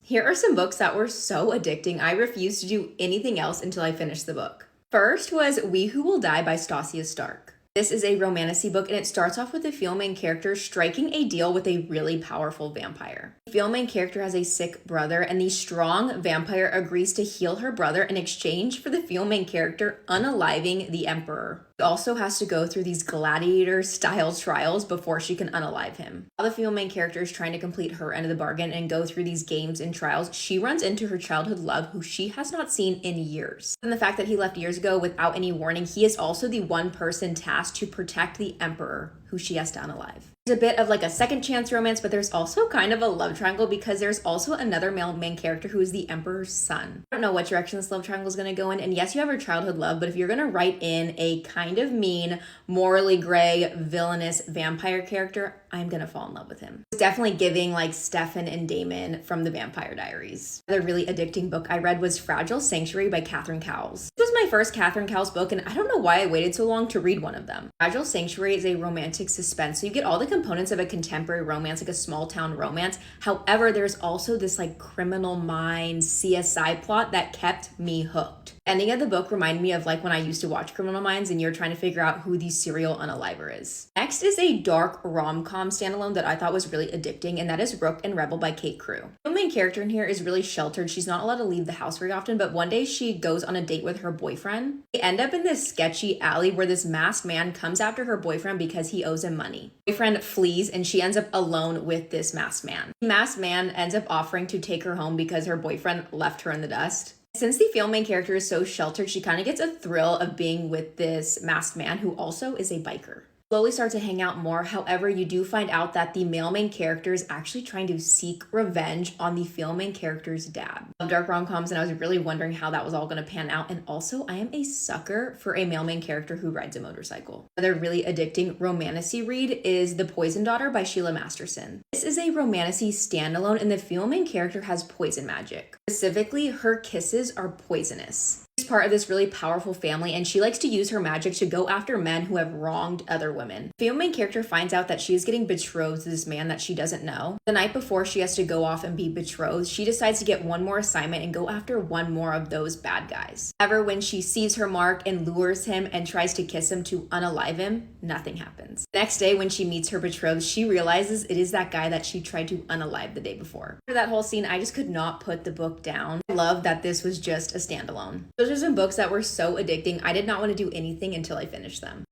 Here are some books that were so addicting, I refused to do anything else until I finished the book. First was We Who Will Die by Stasia Stark. This is a romantasy book, and it starts off with the female main character striking a deal with a really powerful vampire. The female main character has a sick brother, and the strong vampire agrees to heal her brother in exchange for the female main character unaliving the emperor. She also has to go through these gladiator-style trials before she can unalive him. While the female main character is trying to complete her end of the bargain and go through these games and trials, she runs into her childhood love, who she has not seen in years. And the fact that he left years ago without any warning, he is also the one person tasked to protect the emperor, who she has to unalive. There's a bit of like a second chance romance, but there's also kind of a love triangle because there's also another male main character who is the emperor's son. I don't know what direction this love triangle is going to go in, and yes, you have her childhood love, but if you're going to write in a kind of mean, morally gray, villainous vampire character, I'm going to fall in love with him. It's definitely giving like Stefan and Damon from the Vampire Diaries. Another really addicting book I read was Fragile Sanctuary by Catherine Cowles. This was my first Catherine Cowles book, and I don't know why I waited so long to read one of them. Fragile Sanctuary is a romantic suspense, so you get all the components of a contemporary romance, like a small town romance. However, there's also this like Criminal Minds CSI plot that kept me hooked. Ending of the book reminded me of like when I used to watch Criminal Minds and you're trying to figure out who the serial unaliver is. Next is a dark rom-com standalone that I thought was really addicting, and that is Rooked and Rebel by Kate Crew. The main character in here is really sheltered. She's not allowed to leave the house very often, but one day she goes on a date with her boyfriend. They end up in this sketchy alley where this masked man comes after her boyfriend because he owes him money. Boyfriend flees and she ends up alone with this masked man. The masked man ends up offering to take her home because her boyfriend left her in the dust. Since the female main character is so sheltered, she kind of gets a thrill of being with this masked man who also is a biker. Slowly start to hang out more. However, you do find out that the male main character is actually trying to seek revenge on the female main character's dad. I love dark rom-coms, and I was really wondering how that was all going to pan out. And also, I am a sucker for a male main character who rides a motorcycle. Another really addicting romantasy read is The Poison Daughter by Sheila Masterson. This is a romantasy standalone, and the female main character has poison magic. Specifically, her kisses are poisonous. She's part of this really powerful family, and she likes to use her magic to go after men who have wronged other women. The female main character finds out that she is getting betrothed to this man that she doesn't know. The night before she has to go off and be betrothed, she decides to get one more assignment and go after one more of those bad guys. However, when she sees her mark and lures him and tries to kiss him to unalive him, nothing happens. The next day, when she meets her betrothed, she realizes it is that guy that she tried to unalive the day before. After that whole scene, I just could not put the book down. I love that this was just a standalone. Those are some books that were so addicting, I did not want to do anything until I finished them.